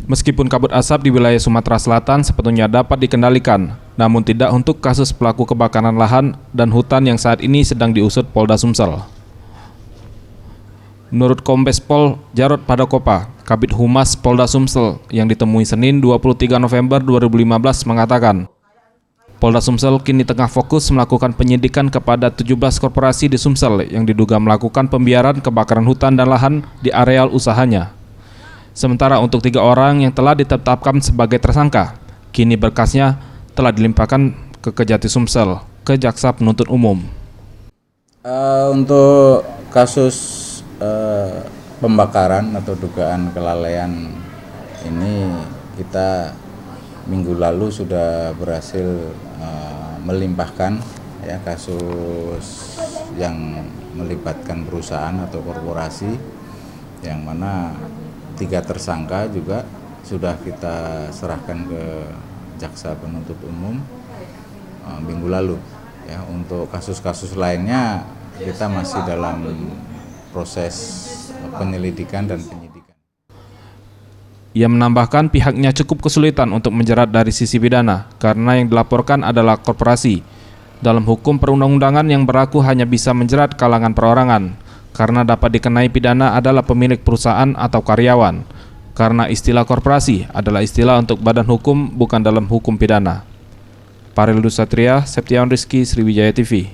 Meskipun kabut asap di wilayah Sumatera Selatan sepenuhnya dapat dikendalikan, namun tidak untuk kasus pelaku kebakaran lahan dan hutan yang saat ini sedang diusut Polda Sumsel. Menurut Kombes Pol Jarod Padakopa, Kabid Humas Polda Sumsel yang ditemui Senin 23 November 2015 mengatakan, Polda Sumsel kini tengah fokus melakukan penyidikan kepada 17 korporasi di Sumsel yang diduga melakukan pembiaran kebakaran hutan dan lahan di areal usahanya. Sementara untuk 3 orang yang telah ditetapkan sebagai tersangka, kini berkasnya telah dilimpahkan ke Kejati Sumsel, ke Jaksa Penuntut Umum. Untuk kasus pembakaran atau dugaan kelalaian ini, kita minggu lalu sudah berhasil melimpahkan ya kasus yang melibatkan perusahaan atau korporasi, yang mana 3 tersangka juga sudah kita serahkan ke Jaksa Penuntut Umum minggu lalu. Ya, untuk kasus-kasus lainnya kita masih dalam proses penyelidikan dan penyidikan. Ia menambahkan pihaknya cukup kesulitan untuk menjerat dari sisi pidana karena yang dilaporkan adalah korporasi. Dalam hukum perundang-undangan yang berlaku hanya bisa menjerat kalangan perorangan, karena dapat dikenai pidana adalah pemilik perusahaan atau karyawan, karena istilah korporasi adalah istilah untuk badan hukum bukan dalam hukum pidana. Paril Dusatria, Septian Rizky, Sriwijaya TV.